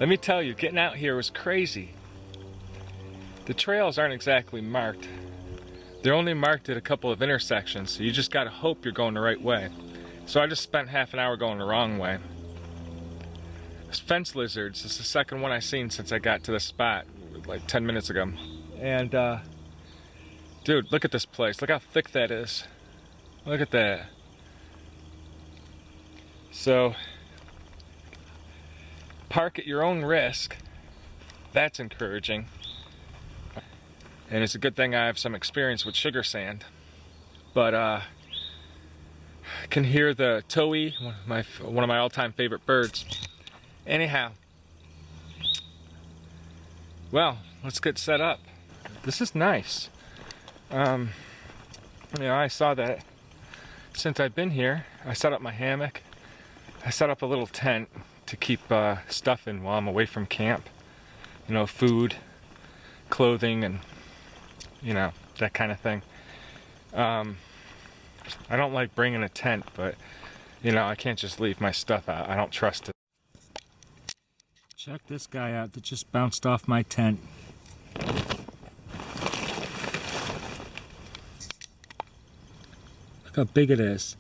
Let me tell you, getting out here was crazy. The trails aren't exactly marked. They're only marked at a couple of intersections, so you just gotta hope you're going the right way. So I just spent half an hour going the wrong way. Fence lizards is the second one I've seen since I got to the spot like 10 minutes ago. And dude, look at this place. Look how thick that is. Look at that. So park at your own risk. That's encouraging. And it's a good thing I have some experience with sugar sand. But I can hear the towhee, one of my all-time favorite birds. Anyhow, well, let's get set up. This is nice. You know, I saw that since I've been here. I set up my hammock. I set up a little tent to keep stuff in while I'm away from camp. You know, food, clothing, and you know, that kind of thing. I don't like bringing a tent, but you know, I can't just leave my stuff out. I don't trust it. Check this guy out that just bounced off my tent. Look how big it is.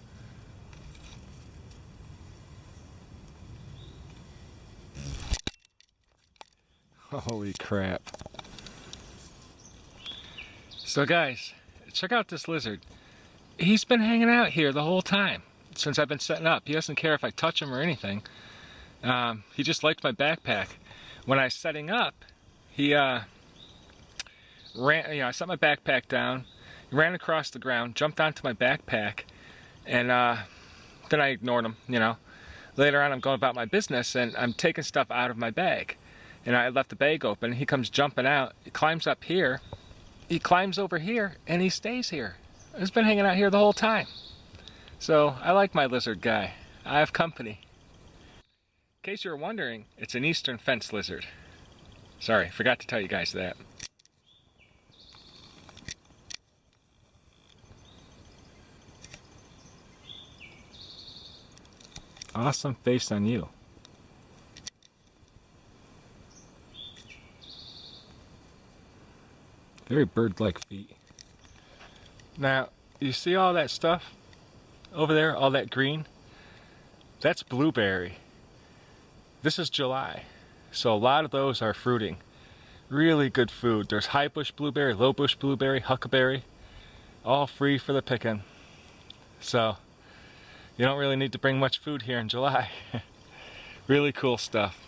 Holy crap. So guys, check out this lizard. He's been hanging out here the whole time since I've been setting up. He doesn't care if I touch him or anything. He just liked my backpack. When I was setting up, he ran, I set my backpack down, he ran across the ground, jumped onto my backpack, and then I ignored him, you know. Later on, I'm going about my business, and I'm taking stuff out of my bag. And I left the bag open, he comes jumping out, he climbs up here, he climbs over here, and he stays here. He's been hanging out here the whole time. So, I like my lizard guy. I have company. In case you were wondering, it's an eastern fence lizard. Sorry, forgot to tell you guys that. Awesome face on you. Very bird-like feet. Now, you see all that stuff over there, all that green? That's blueberry. This is July, so a lot of those are fruiting. Really good food. There's high bush blueberry, low bush blueberry, huckleberry, all free for the picking. So, you don't really need to bring much food here in July. Really cool stuff.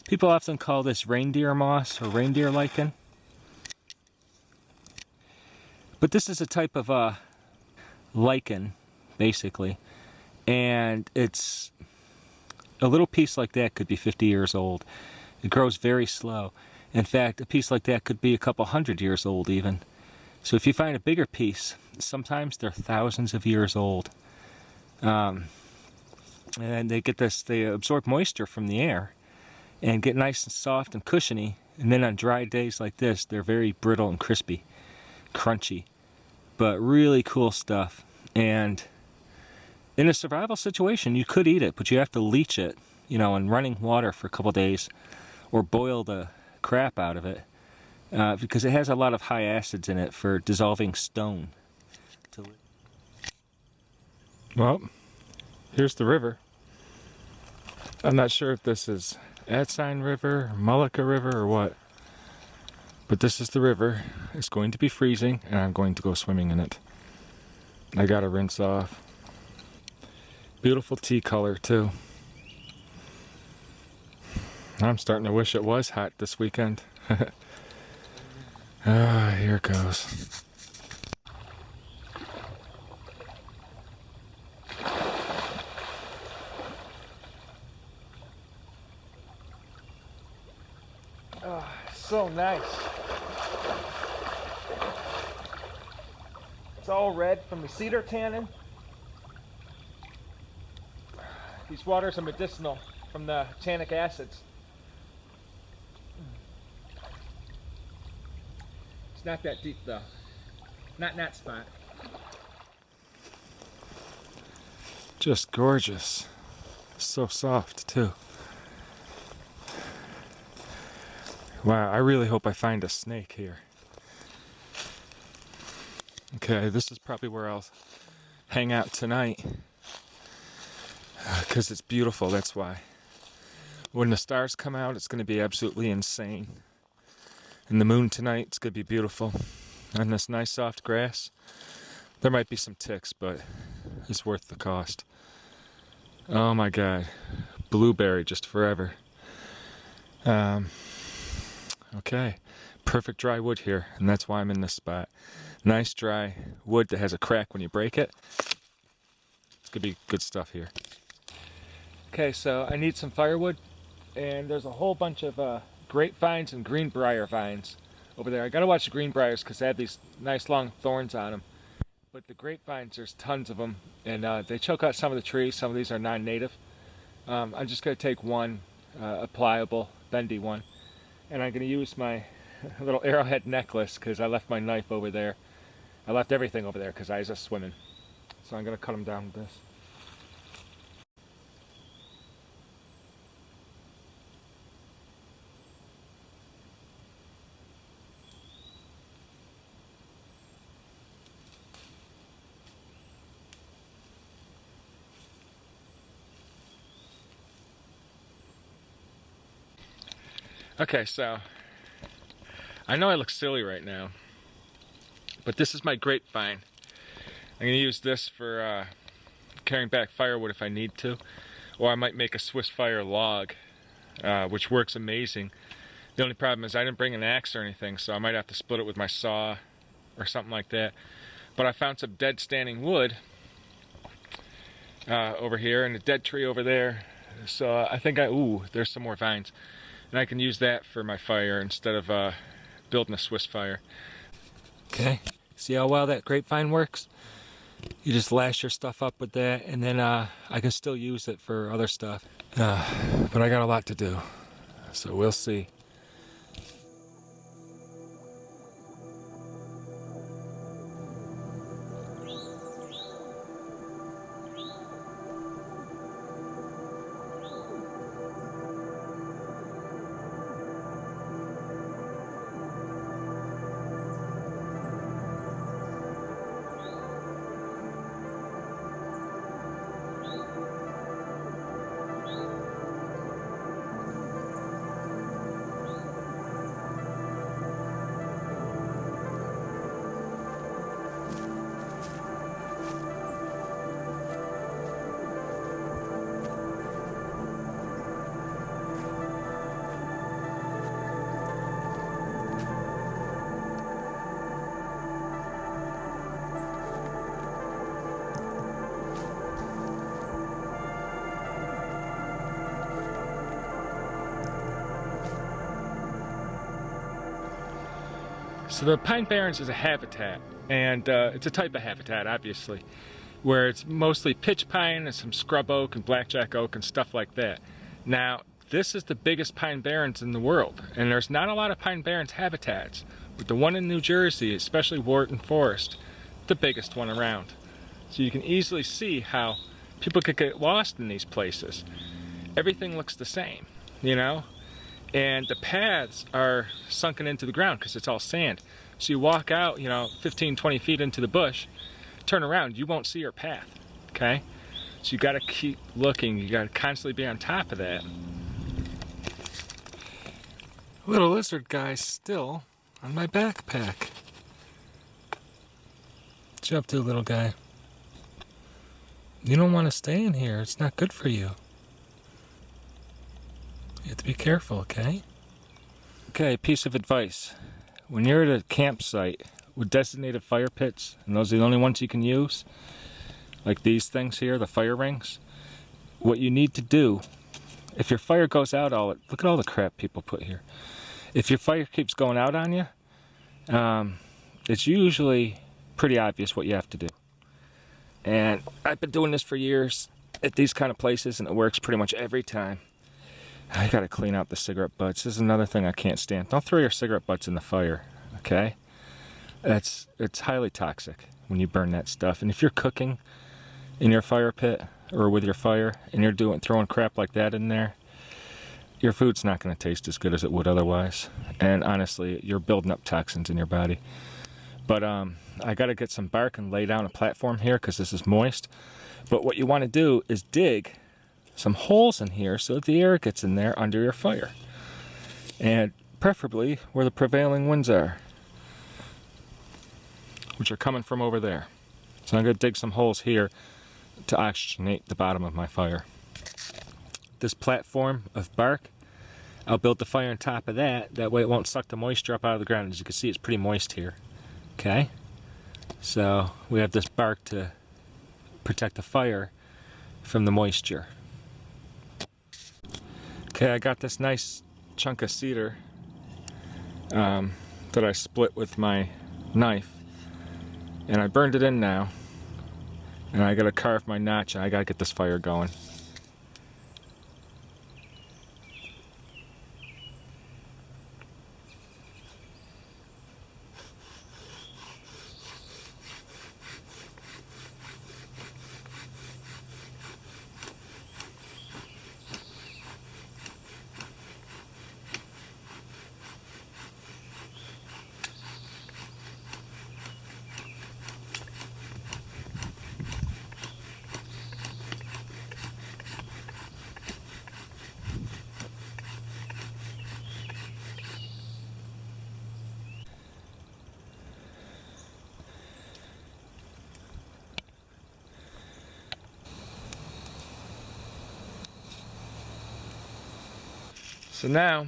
People often call this reindeer moss or reindeer lichen. But this is a type of lichen, basically. And it's a little piece like that could be 50 years old. It grows very slow. In fact, a piece like that could be a couple hundred years old even. So if you find a bigger piece, sometimes they're thousands of years old. And they get this, they absorb moisture from the air and get nice and soft and cushiony. And then on dry days like this, they're very brittle and crispy, crunchy, but really cool stuff. And in a survival situation, you could eat it, but you have to leech it, you know, in running water for a couple days, or boil the crap out of it, because it has a lot of high acids in it for dissolving stone. Well, here's the river. I'm not sure if this is Adsine River, or Mullica River, or what, but this is the river. It's going to be freezing, and I'm going to go swimming in it. I gotta rinse off. Beautiful tea color too. I'm starting to wish it was hot this weekend. Here it goes. Oh, so nice. It's all red from the cedar tannin. These waters are medicinal from the tannic acids. It's not that deep though. Not in that spot. Just gorgeous. So soft too. Wow, I really hope I find a snake here. Okay, this is probably where I'll hang out tonight. Because it's beautiful, that's why. When the stars come out, it's going to be absolutely insane. And the moon tonight, it's going to be beautiful. On this nice soft grass. There might be some ticks, but it's worth the cost. Oh my god. Blueberry just forever. Okay. Perfect dry wood here, and that's why I'm in this spot. Nice dry wood that has a crack when you break it. It's going to be good stuff here. Okay, so I need some firewood, and there's a whole bunch of grapevines and greenbrier vines over there. I gotta watch the greenbriers because they have these nice long thorns on them. But the grapevines, there's tons of them, and they choke out some of the trees. Some of these are non-native. I'm just gonna take one, a pliable, bendy one, and I'm gonna use my little arrowhead necklace because I left my knife over there. I left everything over there because I was just swimming. So I'm gonna cut them down with this. Okay, so I know I look silly right now, but this is my grapevine. I'm gonna use this for carrying back firewood if I need to, or I might make a Swiss fire log, which works amazing. The only problem is I didn't bring an axe or anything, so I might have to split it with my saw or something like that. But I found some dead standing wood over here and a dead tree over there, so I think there's some more vines. And I can use that for my fire instead of building a Swiss fire. Okay, see how well that grapevine works? You just lash your stuff up with that, and then I can still use it for other stuff. But I got a lot to do, so we'll see. So the Pine Barrens is a habitat, and it's a type of habitat, obviously, where it's mostly pitch pine and some scrub oak and blackjack oak and stuff like that. Now, this is the biggest Pine Barrens in the world, and there's not a lot of Pine Barrens habitats, but the one in New Jersey, especially Wharton Forest, the biggest one around. So you can easily see how people could get lost in these places. Everything looks the same, you know? And the paths are sunken into the ground because it's all sand. So you walk out, 15, 20 feet into the bush, turn around, you won't see your path, okay? So you gotta keep looking, you gotta constantly be on top of that. Little lizard guy's still on my backpack. What you up to, little guy? You don't want to stay in here, it's not good for you. You have to be careful, okay? Okay, piece of advice. When you're at a campsite with designated fire pits, and those are the only ones you can use, like these things here, the fire rings, what you need to do, if your fire goes out, look at all the crap people put here. If your fire keeps going out on you, it's usually pretty obvious what you have to do. And I've been doing this for years at these kind of places, and it works pretty much every time. I gotta clean out the cigarette butts. This is another thing I can't stand. Don't throw your cigarette butts in the fire, okay? It's highly toxic when you burn that stuff. And if you're cooking in your fire pit or with your fire and you're throwing crap like that in there, your food's not going to taste as good as it would otherwise. And honestly, you're building up toxins in your body. But I got to get some bark and lay down a platform here because this is moist. But what you want to do is dig some holes in here so that the air gets in there under your fire. And preferably where the prevailing winds are, which are coming from over there. So I'm going to dig some holes here to oxygenate the bottom of my fire. This platform of bark, I'll build the fire on top of that. That way it won't suck the moisture up out of the ground. As you can see, it's pretty moist here. Okay? So we have this bark to protect the fire from the moisture. Okay, I got this nice chunk of cedar that I split with my knife. And I burned it in now. And I gotta carve my notch and I gotta get this fire going. So now,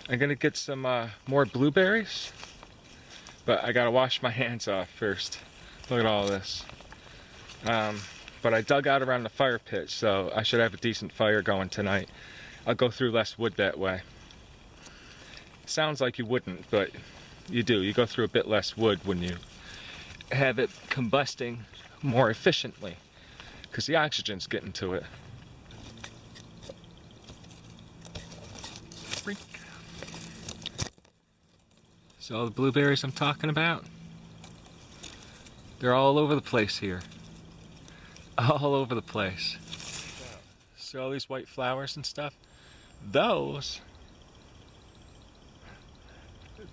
I'm gonna get some more blueberries, but I gotta wash my hands off first. Look at all this. But I dug out around the fire pit, so I should have a decent fire going tonight. I'll go through less wood that way. Sounds like you wouldn't, but you do. You go through a bit less wood when you have it combusting more efficiently, because the oxygen's getting to it. So all the blueberries I'm talking about, they're all over the place here. All over the place. So all these white flowers and stuff, those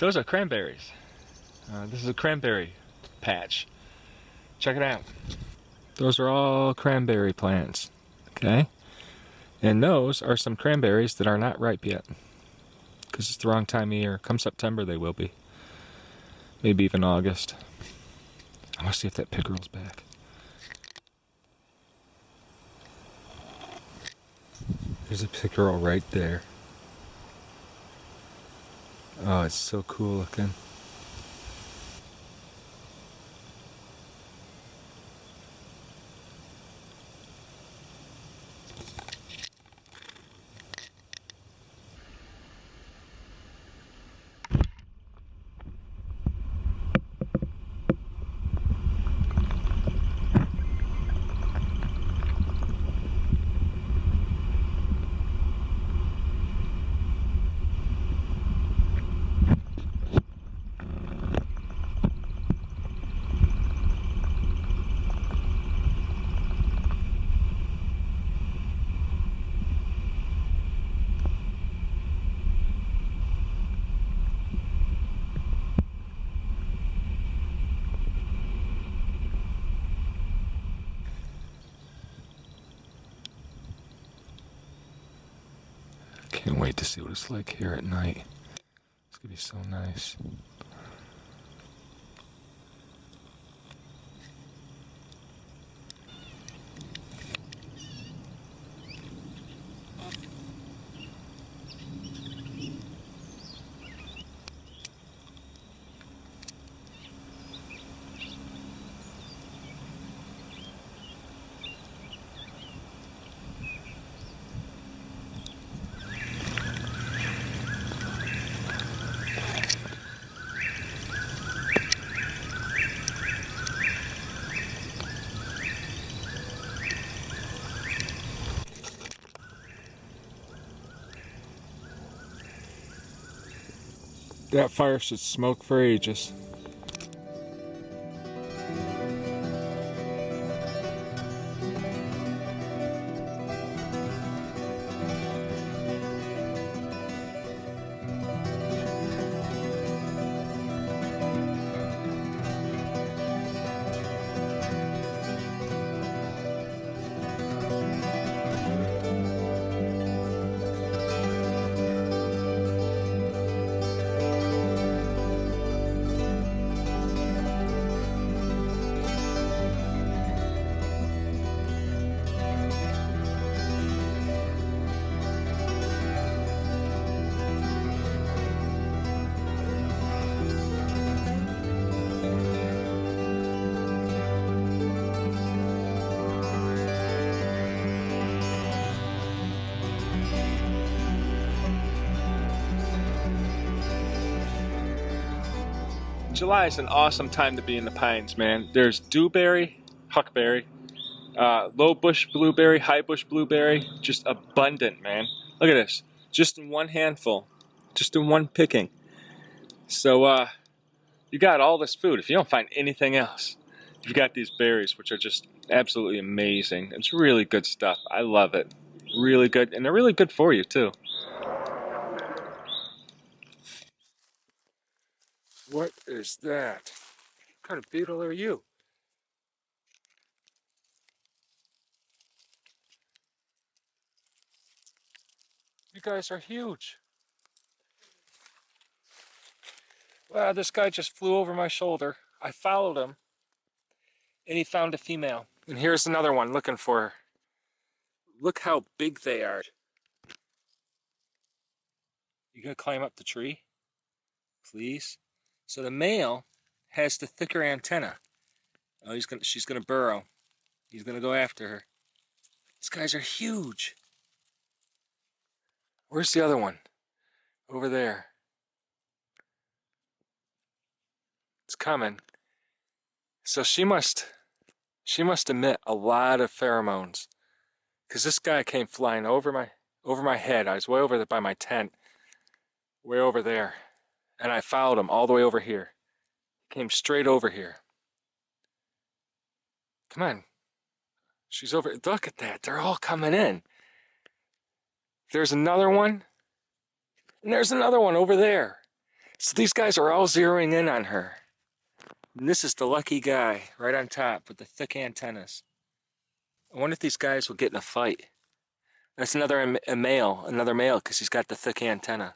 are cranberries. This is a cranberry patch. Check it out. Those are all cranberry plants, okay? And those are some cranberries that are not ripe yet, because it's the wrong time of year. Come September they will be. Maybe even August. I want to see if that pickerel's back. There's a pickerel right there. Oh, it's so cool looking. Can't wait to see what it's like here at night. It's gonna be so nice. That fire should smoke for ages. July is an awesome time to be in the pines, man. There's dewberry, huckberry, low bush blueberry, high bush blueberry, just abundant, man. Look at this, just in one handful, just in one picking. So you got all this food. If you don't find anything else, you've got these berries, which are just absolutely amazing. It's really good stuff. I love it. Really good, and they're really good for you too. What is that? What kind of beetle are you? You guys are huge. Wow, this guy just flew over my shoulder. I followed him, and he found a female. And here's another one looking for her. Look how big they are. You gonna climb up the tree? Please? So the male has the thicker antenna. Oh, she's gonna burrow. He's gonna go after her. These guys are huge. Where's the other one? Over there. It's coming. So she must emit a lot of pheromones. Because this guy came flying over my head. I was way over there by my tent. Way over there. And I followed him all the way over here. He came straight over here. Come on. She's over. Look at that. They're all coming in. There's another one. And there's another one over there. So these guys are all zeroing in on her. And this is the lucky guy right on top with the thick antennas. I wonder if these guys will get in a fight. That's another male, because he's got the thick antenna.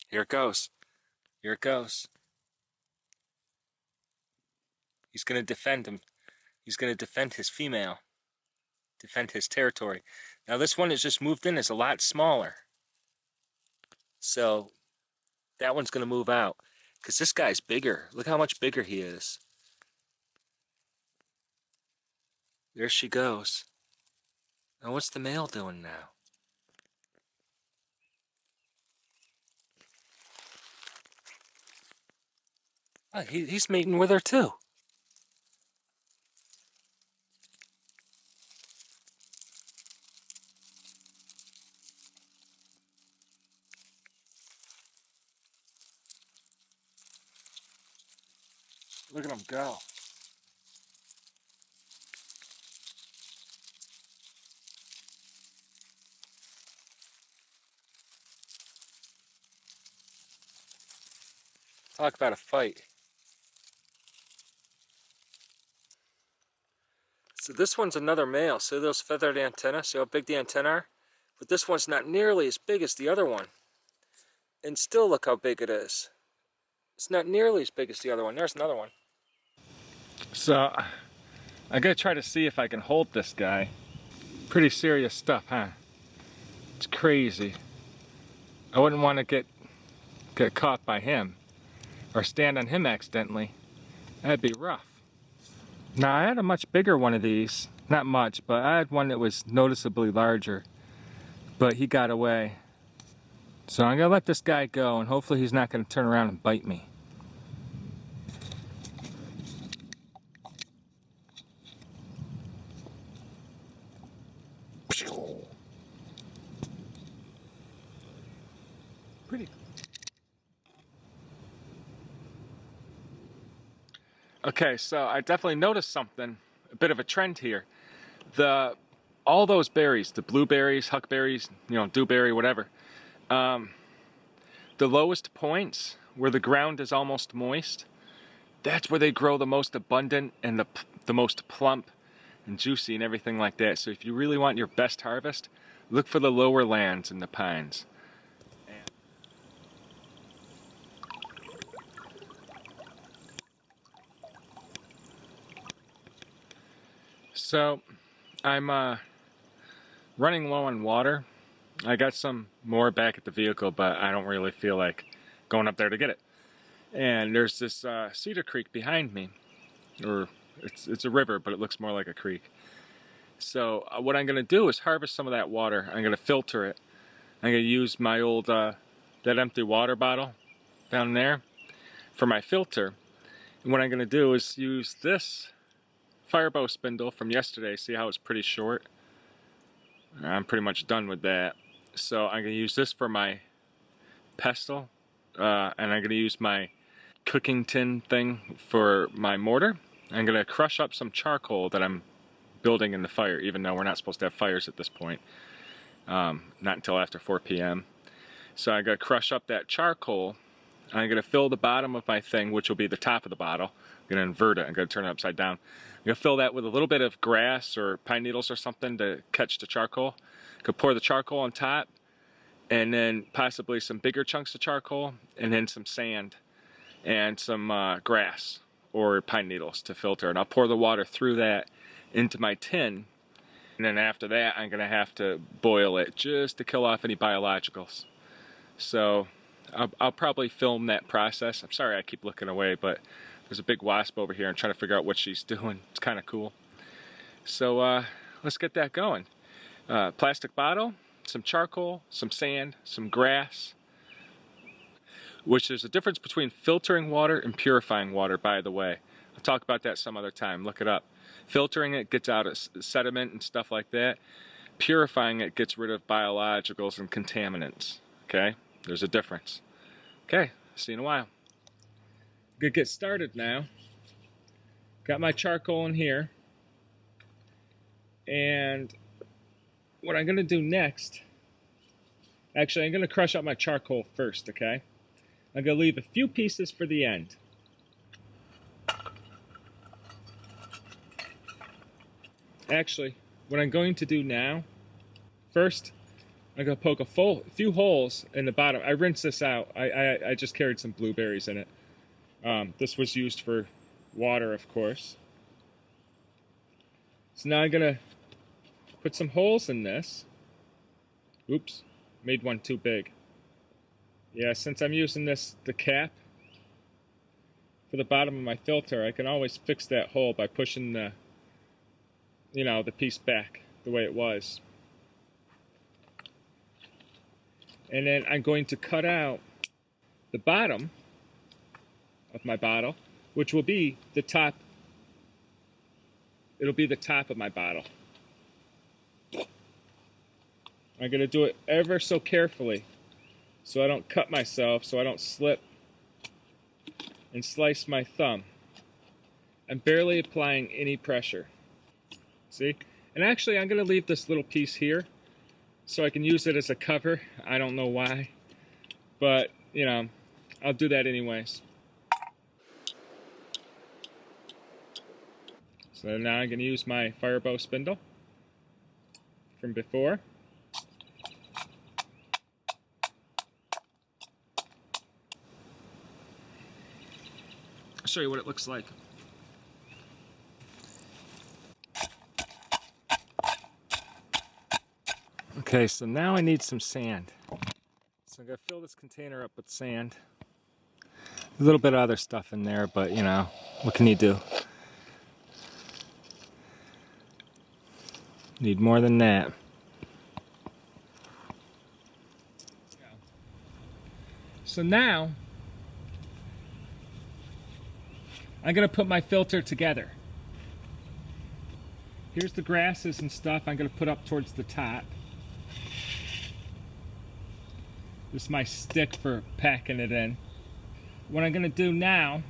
Here it goes. Here it goes. He's going to defend him. He's going to defend his female. Defend his territory. Now this one that's just moved in is a lot smaller. So that one's going to move out. Because this guy's bigger. Look how much bigger he is. There she goes. Now what's the male doing now? Oh, he's mating with her too. Look at him go. Talk about a fight. So this one's another male. See those feathered antennae? See how big the antennae are? But this one's not nearly as big as the other one. And still look how big it is. It's not nearly as big as the other one. There's another one. So I gotta try to see if I can hold this guy. Pretty serious stuff, huh? It's crazy. I wouldn't want to get caught by him or stand on him accidentally. That'd be rough. Now I had a much bigger one of these. Not much, but I had one that was noticeably larger. But he got away. So I'm gonna let this guy go and hopefully he's not gonna turn around and bite me. Pretty. Okay, so I definitely noticed something, a bit of a trend here. All those berries, the blueberries, huckberries, dewberry, whatever, the lowest points where the ground is almost moist, that's where they grow the most abundant and the most plump and juicy and everything like that. So if you really want your best harvest, look for the lower lands in the pines. So I'm running low on water. I got some more back at the vehicle, but I don't really feel like going up there to get it. And there's this Cedar Creek behind me, or it's a river, but it looks more like a creek. So what I'm going to do is harvest some of that water. I'm going to filter it I'm going to use my old, that empty water bottle down there for my filter. And what I'm going to do is use this firebow spindle from yesterday. See how it's pretty short? I'm pretty much done with that. So I'm going to use this for my pestle, and I'm going to use my cooking tin thing for my mortar. I'm going to crush up some charcoal that I'm building in the fire, even though we're not supposed to have fires at this point. Not until after 4 p.m. So I'm going to crush up that charcoal. I'm going to fill the bottom of my thing, which will be the top of the bottle. I'm going to invert it. I'm going to turn it upside down. I'm going to fill that with a little bit of grass or pine needles or something to catch the charcoal. I could pour the charcoal on top, and then possibly some bigger chunks of charcoal, and then some sand and some grass or pine needles to filter. And I'll pour the water through that into my tin. And then after that, I'm going to have to boil it just to kill off any biologicals. So I'll probably film that process. I'm sorry I keep looking away, but there's a big wasp over here and trying to figure out what she's doing. It's kind of cool. So let's get that going. Plastic bottle, some charcoal, some sand, some grass, which there's a difference between filtering water and purifying water, by the way. I'll talk about that some other time. Look it up. Filtering it gets out sediment and stuff like that. Purifying it gets rid of biologicals and contaminants. Okay? There's a difference. Okay, see you in a while. Gonna get started now. Got my charcoal in here. And what I'm gonna do next, actually I'm gonna crush up my charcoal first, okay? I'm gonna leave a few pieces for the end. Actually, what I'm going to do now, first, I'm going to poke a few holes in the bottom. I rinsed this out. I just carried some blueberries in it. This was used for water, of course. So now I'm going to put some holes in this. Oops, made one too big. Yeah, since I'm using the cap for the bottom of my filter, I can always fix that hole by pushing the piece back the way it was. And then I'm going to cut out the bottom of my bottle, which will be the top. It'll be the top of my bottle. I'm going to do it ever so carefully so I don't cut myself, so I don't slip and slice my thumb. I'm barely applying any pressure. See? And actually, I'm going to leave this little piece here so I can use it as a cover. I don't know why, but, I'll do that anyways. So now I'm going to use my firebow spindle from before. I'll show you what it looks like. Okay, so now I need some sand. So I'm going to fill this container up with sand. A little bit of other stuff in there, but what can you do? Need more than that. So now, I'm going to put my filter together. Here's the grasses and stuff I'm going to put up towards the top. This is my stick for packing it in. What I'm going to do now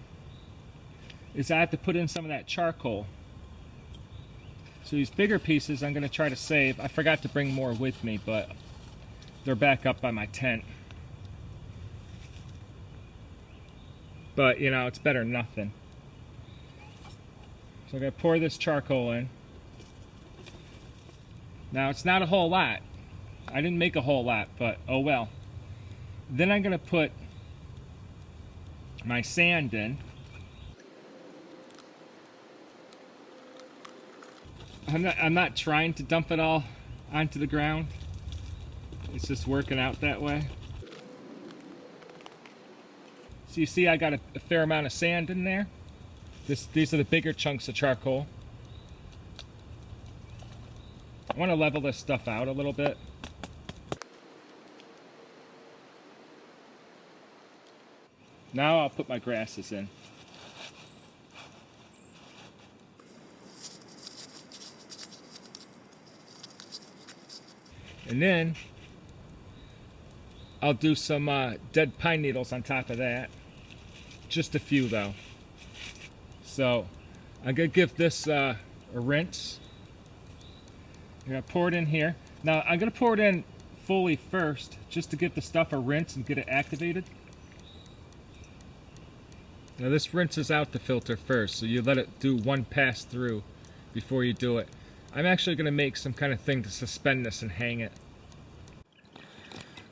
is I have to put in some of that charcoal. So these bigger pieces I'm going to try to save. I forgot to bring more with me, but they're back up by my tent. But, it's better than nothing. So I'm going to pour this charcoal in. Now, it's not a whole lot. I didn't make a whole lot, but oh well. Then I'm going to put my sand in. I'm not trying to dump it all onto the ground. It's just working out that way. So you see I got a fair amount of sand in there. These are the bigger chunks of charcoal. I want to level this stuff out a little bit. Now I'll put my grasses in. And then I'll do some dead pine needles on top of that. Just a few though. So I'm gonna give this a rinse. I'm gonna pour it in here. Now I'm gonna pour it in fully first, just to give the stuff a rinse and get it activated. Now this rinses out the filter first, so you let it do one pass through before you do it. I'm actually gonna make some kind of thing to suspend this and hang it.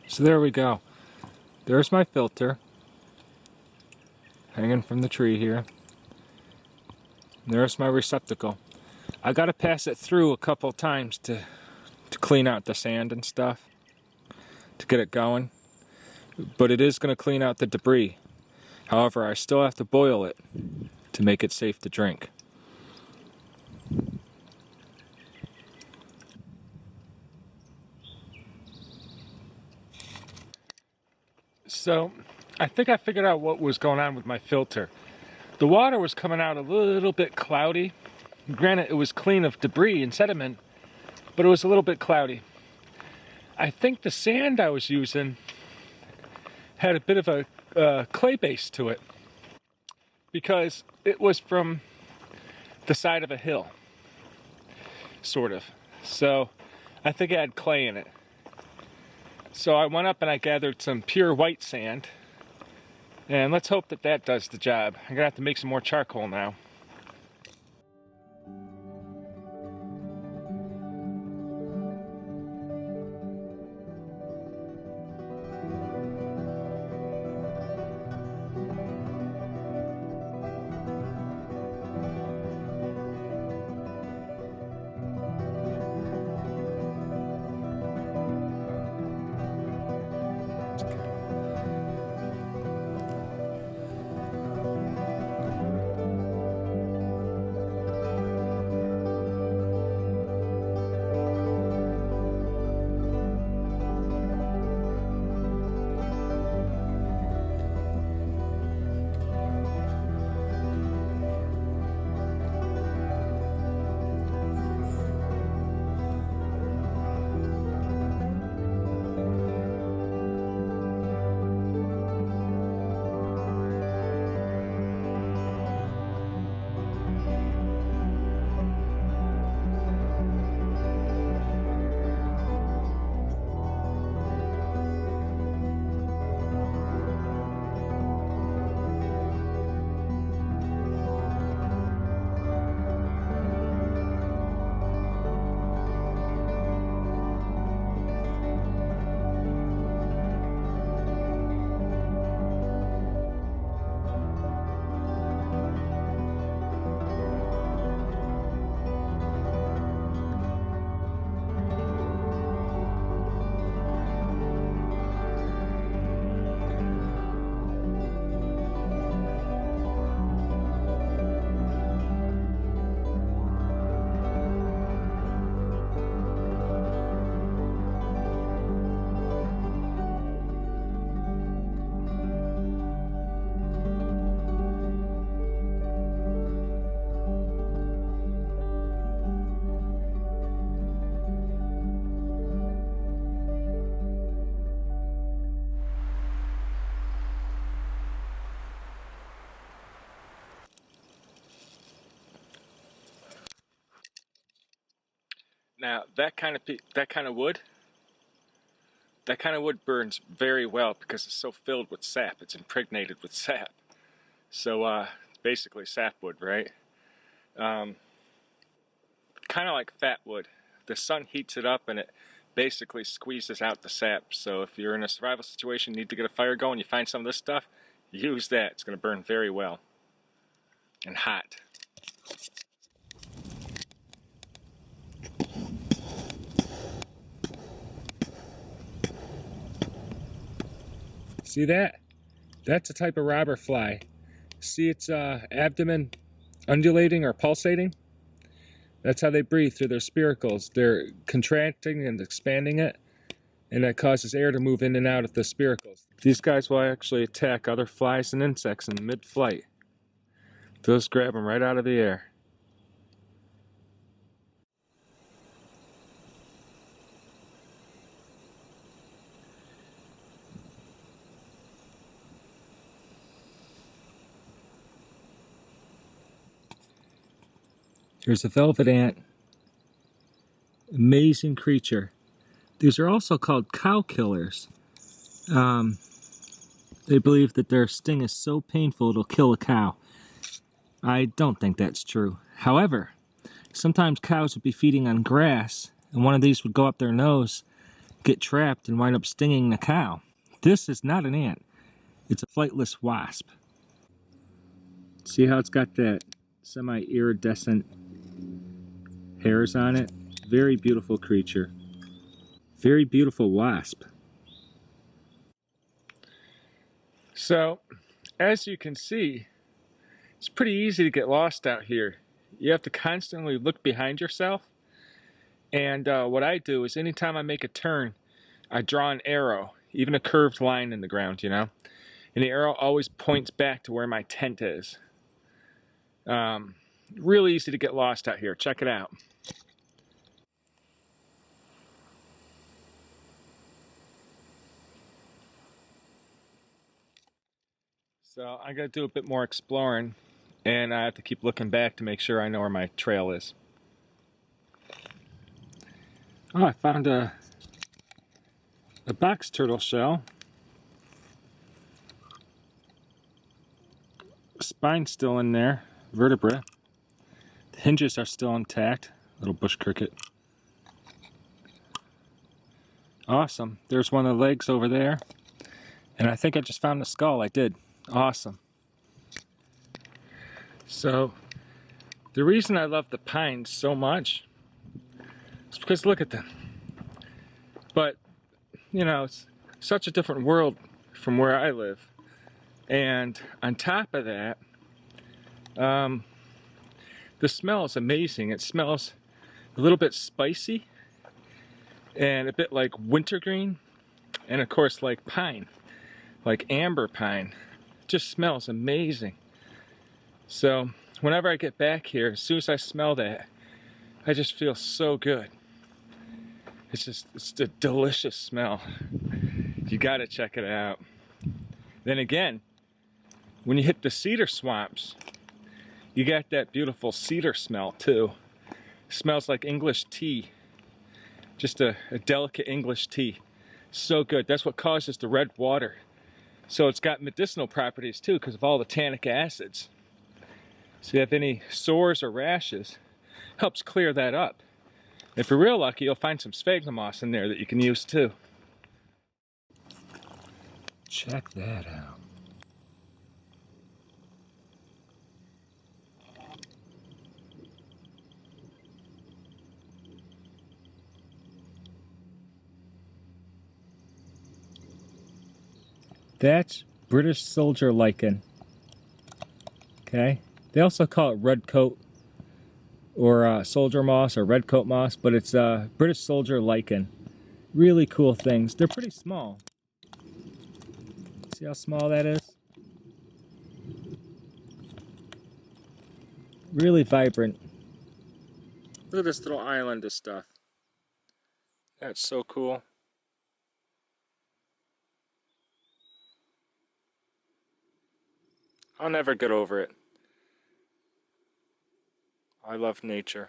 So there we go. There's my filter, hanging from the tree here. There's my receptacle. I gotta pass it through a couple times to clean out the sand and stuff, to get it going. But it is gonna clean out the debris. However, I still have to boil it to make it safe to drink. So, I think I figured out what was going on with my filter. The water was coming out a little bit cloudy. Granted, it was clean of debris and sediment, but it was a little bit cloudy. I think the sand I was using had a bit of a clay base to it, because it was from the side of a hill, sort of. So I think it had clay in it. So I went up and I gathered some pure white sand, and let's hope that that does the job. I'm gonna have to make some more charcoal now. Now that kind of wood burns very well because it's so filled with sap. It's impregnated with sap. So basically sapwood, right? Kind of like fat wood. The sun heats it up and it basically squeezes out the sap. So if you're in a survival situation, you need to get a fire going, you find some of this stuff, use that. It's going to burn very well and hot. See that? That's a type of robber fly. See its abdomen undulating or pulsating? That's how they breathe, through their spiracles. They're contracting and expanding it. and that causes air to move in and out of the spiracles. These guys will actually attack other flies and insects in mid-flight. They'll just grab them right out of the air. Here's a velvet ant. Amazing creature. These are also called cow killers. They believe that their sting is so painful it'll kill a cow. I don't think that's true. However, sometimes cows would be feeding on grass, and one of these would go up their nose, get trapped, and wind up stinging the cow. This is not an ant. It's a flightless wasp. See how it's got that semi-iridescent hairs on it? Very beautiful creature. Very beautiful wasp. So, as you can see, it's pretty easy to get lost out here. You have to constantly look behind yourself. And what I do is anytime I make a turn, I draw an arrow, even a curved line in the ground, you know? And the arrow always points back to where my tent is. Really easy to get lost out here. Check it out. So I gotta do a bit more exploring, and I have to keep looking back to make sure I know where my trail is. Oh, I found a box turtle shell. Spine's still in there, vertebra. The hinges are still intact. Little bush cricket. Awesome. There's one of the legs over there. And I think I just found the skull. I did. Awesome. So, the reason I love the pines so much is because look at them. But, you know, it's such a different world from where I live. And on top of that, the smell is amazing. It smells a little bit spicy and a bit like wintergreen, and of course like pine, like amber pine. It just smells amazing. So whenever I get back here, as soon as I smell that, I just feel so good. It's a delicious smell. You gotta check it out. Then again, when you hit the cedar swamps, you got that beautiful cedar smell too. It smells like English tea. Just a delicate English tea. So good. That's what causes the red water. So it's got medicinal properties too because of all the tannic acids. So if you have any sores or rashes, helps clear that up. If you're real lucky, you'll find some sphagnum moss in there that you can use too. Check that out. That's British soldier lichen. Okay? They also call it red coat or soldier moss or red coat moss, but it's British soldier lichen. Really cool things. They're pretty small. See how small that is? Really vibrant. Look at this little island of stuff. That's so cool. I'll never get over it. I love nature.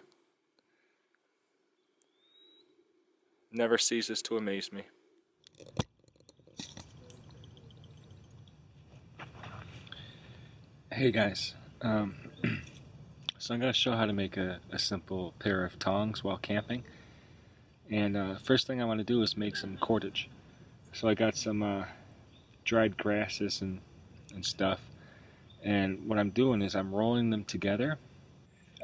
Never ceases to amaze me. Hey guys, so I'm going to show how to make a simple pair of tongs while camping. And first thing I want to do is make some cordage. So I got some dried grasses and stuff. And what I'm doing is I'm rolling them together.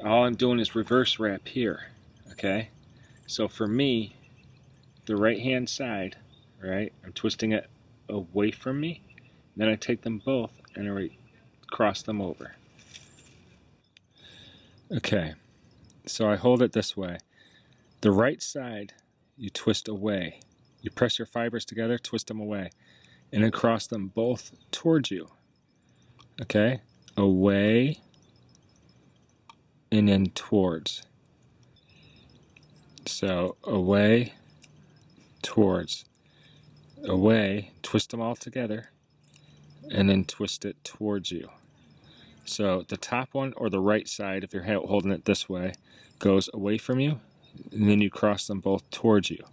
All I'm doing is reverse wrap here, okay? So for me, the right hand side, right, I'm twisting it away from me. Then I take them both and I cross them over. Okay, so I hold it this way. The right side, you twist away. You press your fibers together, twist them away, and then cross them both towards you. Okay? Away, and then towards. So, away, towards. Away, twist them all together, and then twist it towards you. So, the top one, or the right side, if you're holding it this way, goes away from you, and then you cross them both towards you.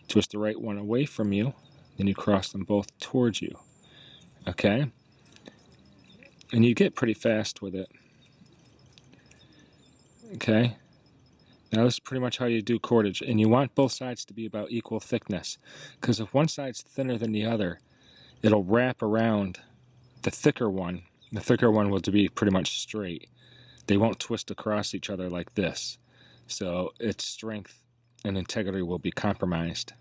Twist the right one away from you, then you cross them both towards you. Okay? And you get pretty fast with it. Okay? Now this is pretty much how you do cordage, and you want both sides to be about equal thickness, because if one side's thinner than the other, it'll wrap around the thicker one. The thicker one will be pretty much straight. They won't twist across each other like this, so its strength and integrity will be compromised.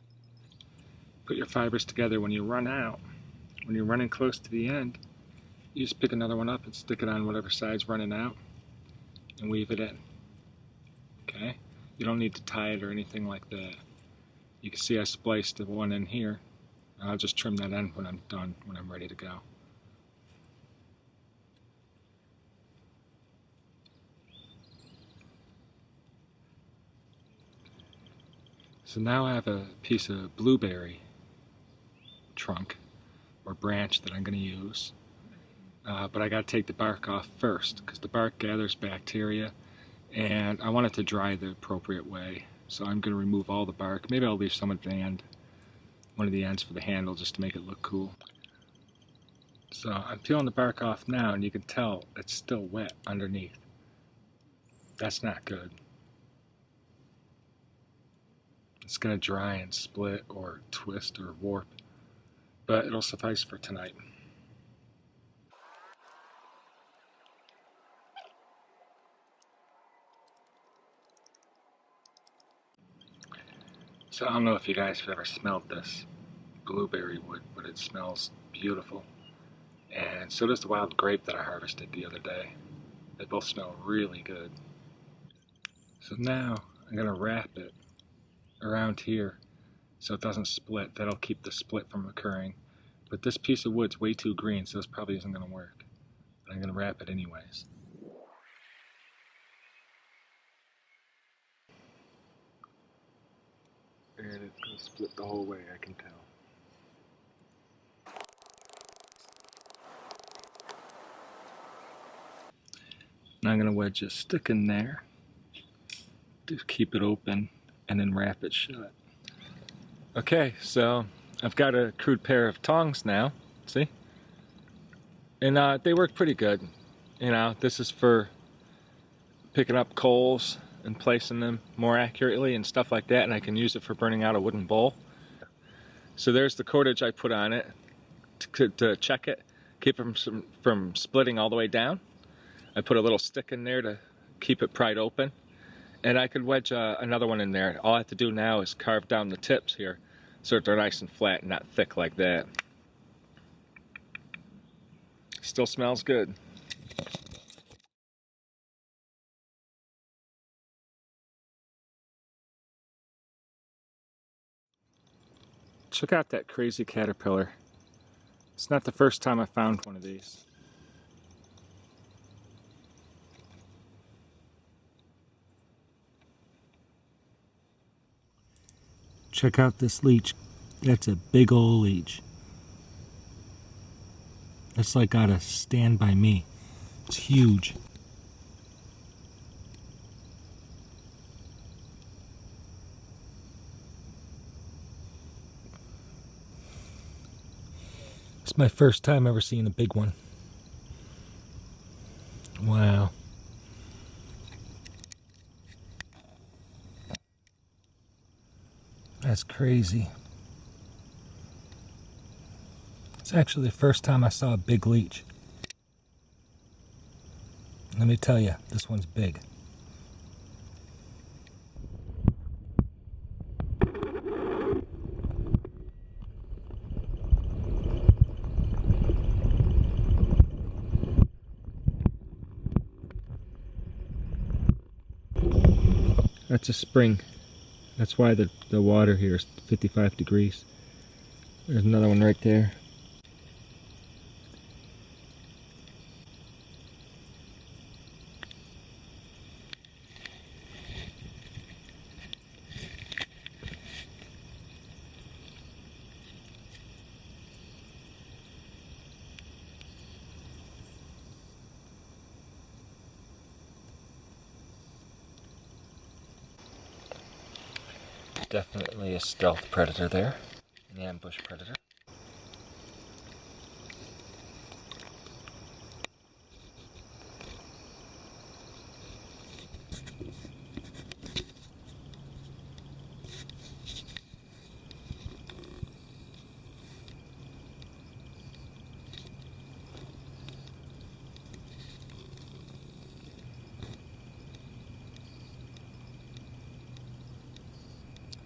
Put your fibers together. When you run out, when you're running close to the end, you just pick another one up and stick it on whatever side's running out and weave it in. Okay? You don't need to tie it or anything like that. You can see I spliced the one in here. I'll just trim that end when I'm done, when I'm ready to go. So now I have a piece of blueberry trunk or branch that I'm going to use. But I got to take the bark off first, because the bark gathers bacteria, and I want it to dry the appropriate way. So I'm going to remove all the bark. Maybe I'll leave some at the end, one of the ends for the handle, just to make it look cool. So I'm peeling the bark off now, and you can tell it's still wet underneath. That's not good. It's going to dry and split or twist or warp, but it'll suffice for tonight. So I don't know if you guys have ever smelled this blueberry wood, but it smells beautiful. And so does the wild grape that I harvested the other day. They both smell really good. So now I'm going to wrap it around here so it doesn't split. That'll keep the split from occurring. But this piece of wood's way too green, so this probably isn't going to work. But I'm going to wrap it anyways. And it's going to split the whole way, I can tell. Now I'm going to wedge a stick in there to keep it open and then wrap it shut. Okay, so I've got a crude pair of tongs now, see? And they work pretty good. You know, this is for picking up coals and placing them more accurately and stuff like that, and I can use it for burning out a wooden bowl. So there's the cordage I put on it to check it, keep it from splitting all the way down. I put a little stick in there to keep it pried open, and I could wedge another one in there. All I have to do now is carve down the tips here so that they're nice and flat and not thick like that. Still smells good. Check out that crazy caterpillar. It's not the first time I found one of these. Check out this leech. That's a big old leech. It's like gotta stand by me. It's huge. It's my first time ever seeing a big one. Wow. That's crazy. It's actually the first time I saw a big leech. Let me tell you, this one's big. That's a spring. That's why the water here is 55 degrees. There's another one right there. Definitely a stealth predator there, an ambush predator.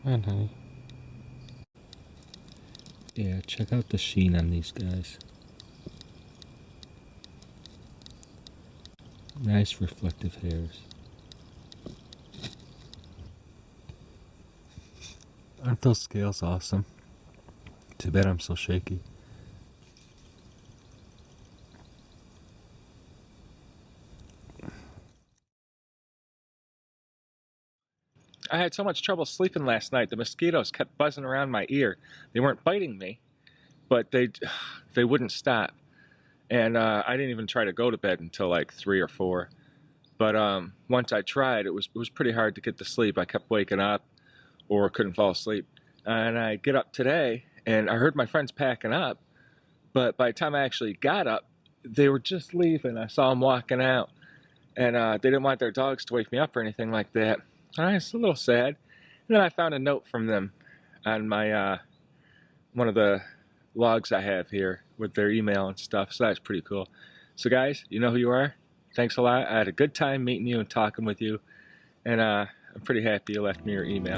Come on, honey. Yeah, check out the sheen on these guys. Nice reflective hairs. Aren't those scales awesome? Too bad I'm so shaky. I had so much trouble sleeping last night. The mosquitoes kept buzzing around my ear. They weren't biting me, but they wouldn't stop. And I didn't even try to go to bed until like 3 or 4. But once I tried, it was pretty hard to get to sleep. I kept waking up or couldn't fall asleep. And I get up today, and I heard my friends packing up. But by the time I actually got up, they were just leaving. I saw them walking out, and they didn't want their dogs to wake me up or anything like that. I was a little sad. And then I found a note from them on my one of the logs I have here with their email and stuff, so that's pretty cool. So guys, you know who you are. Thanks a lot. I had a good time meeting you and talking with you, and I'm pretty happy you left me your email.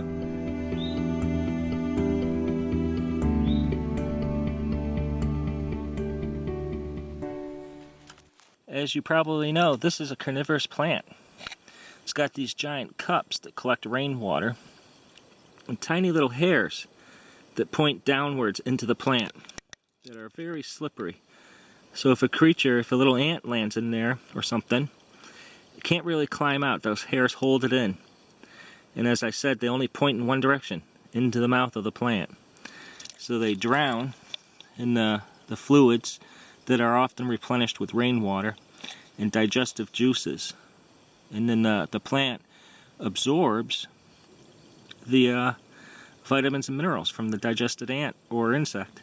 As you probably know, this is a carnivorous plant. It's got these giant cups that collect rainwater and tiny little hairs that point downwards into the plant that are very slippery. So if a little ant lands in there or something, it can't really climb out. Those hairs hold it in. And as I said, they only point in one direction, into the mouth of the plant. So they drown in the fluids that are often replenished with rainwater and digestive juices. And then the plant absorbs the vitamins and minerals from the digested ant or insect.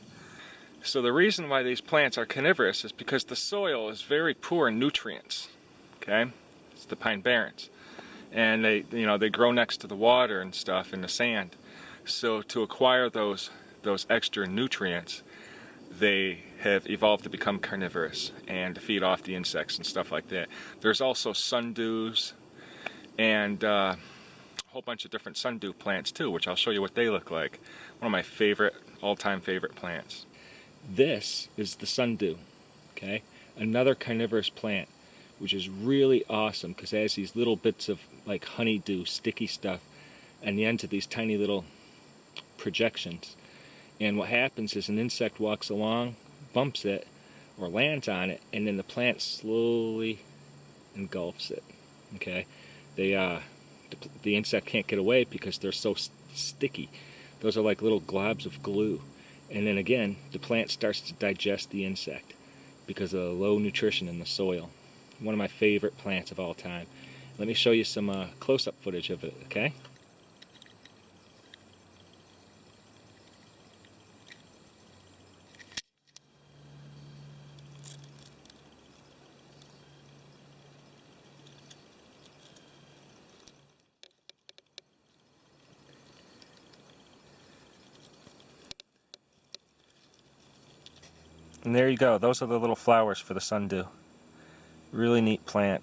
So the reason why these plants are carnivorous is because the soil is very poor in nutrients. Okay, it's the pine barrens, and they grow next to the water and stuff in the sand. So to acquire those extra nutrients, they have evolved to become carnivorous and to feed off the insects and stuff like that. There's also sundews and a whole bunch of different sundew plants too, which I'll show you what they look like. One of my favorite, all-time favorite plants. This is the sundew, okay? Another carnivorous plant, which is really awesome because it has these little bits of like honeydew, sticky stuff, and the ends of these tiny little projections. And what happens is an insect walks along, bumps it, or lands on it, and then the plant slowly engulfs it. Okay, the insect can't get away because they're so sticky. Those are like little globs of glue. And then again, the plant starts to digest the insect because of the low nutrition in the soil. One of my favorite plants of all time. Let me show you some close-up footage of it, okay? And there you go. Those are the little flowers for the sundew. Really neat plant.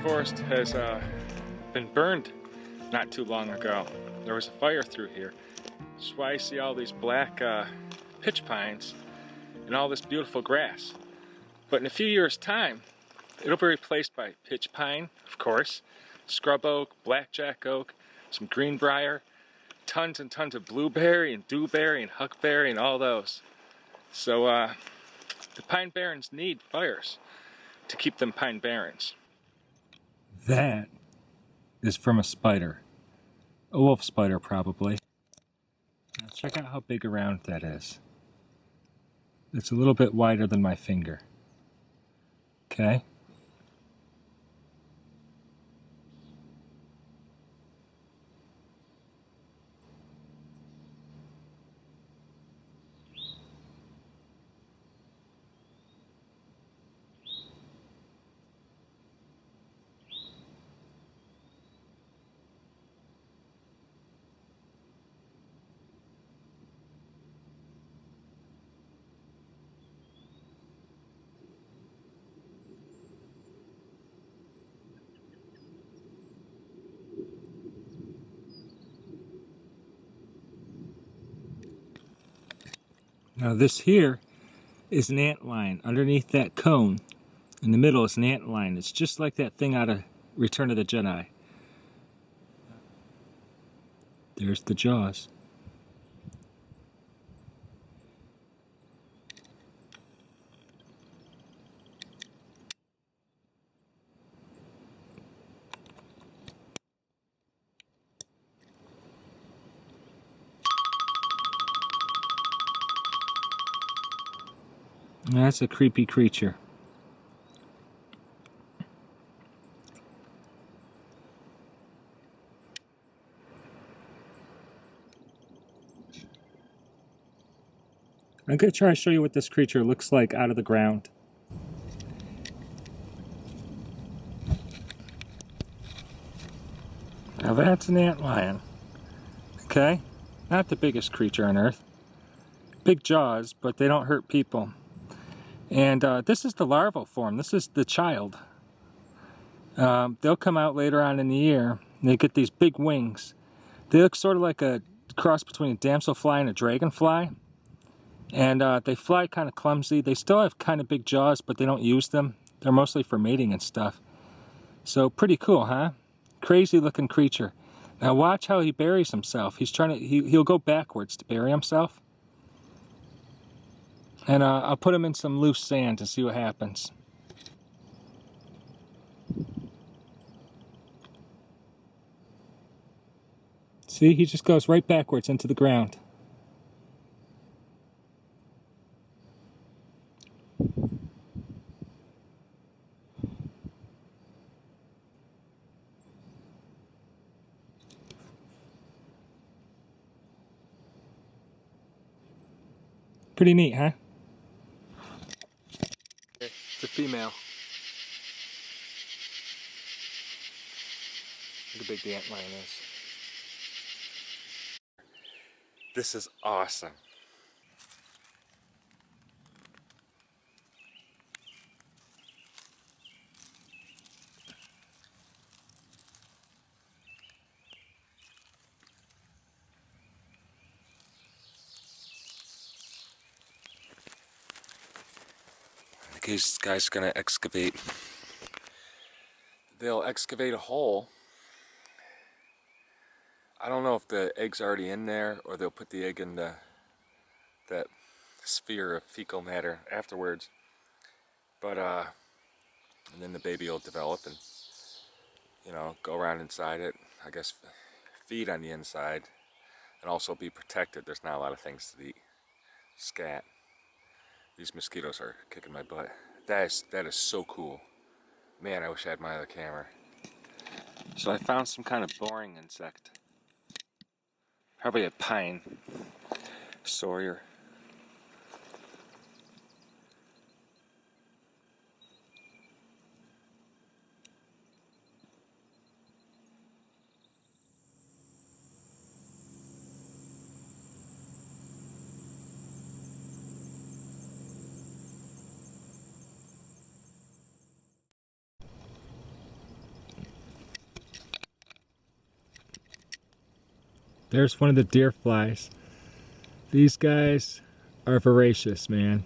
forest has been burned not too long ago. There was a fire through here. That's why I see all these black pitch pines and all this beautiful grass. But in a few years' time, it'll be replaced by pitch pine, of course, scrub oak, blackjack oak, some greenbrier, tons and tons of blueberry and dewberry and huckberry and all those. So the pine barrens need fires to keep them pine barrens. That is from a spider. A wolf spider, probably. Now check out how big around that is. It's a little bit wider than my finger. Okay? Now this here is an antlion. Underneath that cone, in the middle is an antlion. It's just like that thing out of Return of the Jedi. There's the jaws. That's a creepy creature. I'm going to try to show you what this creature looks like out of the ground. Now that's an antlion. Okay? Not the biggest creature on Earth. Big jaws, but they don't hurt people. And this is the larval form. This is the child. They'll come out later on in the year. And they get these big wings. They look sort of like a cross between a damselfly and a dragonfly. And they fly kind of clumsy. They still have kind of big jaws, but they don't use them. They're mostly for mating and stuff. So pretty cool, huh? Crazy looking creature. Now watch how he buries himself. He's trying to. He'll go backwards to bury himself. And I'll put him in some loose sand to see what happens. See, he just goes right backwards into the ground. Pretty neat, huh? It's a female. Look how big the antlion is. This is awesome. These guys are gonna excavate. They'll excavate a hole. I don't know if the egg's already in there or they'll put the egg in that sphere of fecal matter afterwards. But and then the baby will develop and, you know, go around inside it. I guess feed on the inside and also be protected. There's not a lot of things to eat. Scat. These mosquitoes are kicking my butt. That is so cool. Man, I wish I had my other camera. So I found some kind of boring insect. Probably a pine sawyer. There's one of the deer flies. These guys are voracious, man.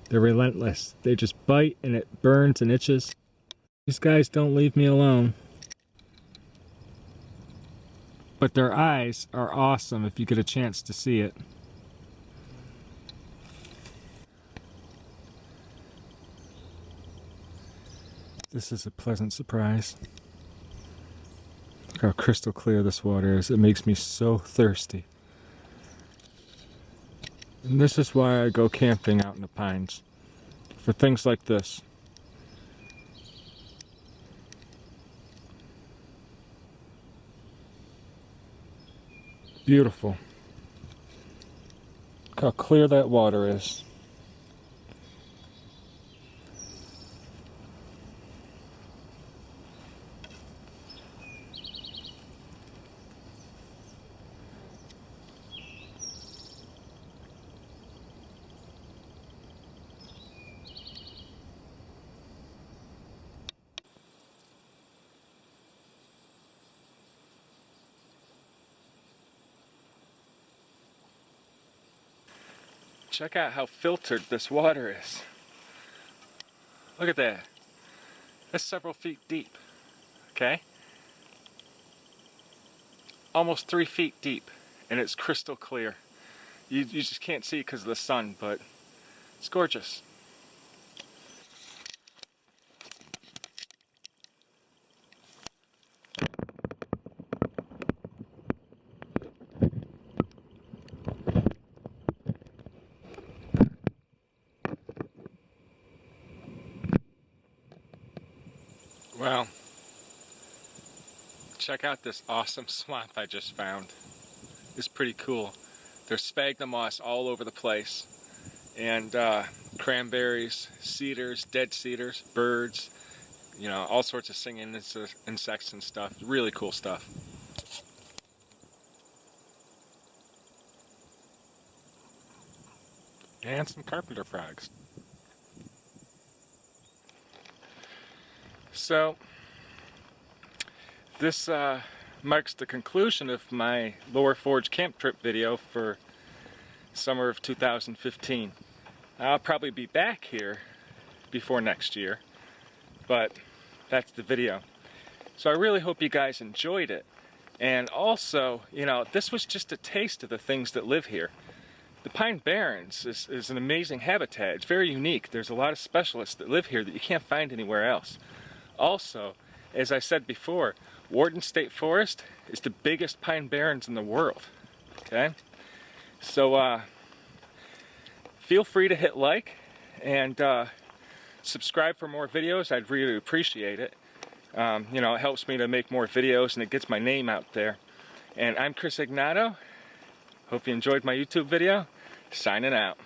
They're relentless. They just bite and it burns and itches. These guys don't leave me alone. But their eyes are awesome if you get a chance to see it. This is a pleasant surprise. Look how crystal clear this water is. It makes me so thirsty. And this is why I go camping out in the pines. For things like this. Beautiful. Look how clear that water is. Check out how filtered this water is. Look at that. That's several feet deep. Okay? Almost 3 feet deep. And it's crystal clear. You just can't see it because of the sun, but it's gorgeous. Well, check out this awesome swamp I just found. It's pretty cool. There's sphagnum moss all over the place. And cranberries, cedars, dead cedars, birds, you know, all sorts of singing insects and stuff. Really cool stuff. And some carpenter frogs. So, this marks the conclusion of my Lower Forge camp trip video for summer of 2015. I'll probably be back here before next year, but that's the video. So I really hope you guys enjoyed it. And also, you know, this was just a taste of the things that live here. The Pine Barrens is an amazing habitat. It's very unique. There's a lot of specialists that live here that you can't find anywhere else. Also, as I said before, Warden State Forest is the biggest pine barrens in the world. Okay? So, feel free to hit like and subscribe for more videos. I'd really appreciate it. You know, it helps me to make more videos and it gets my name out there. And I'm Chris Ignato. Hope you enjoyed my YouTube video. Signing out.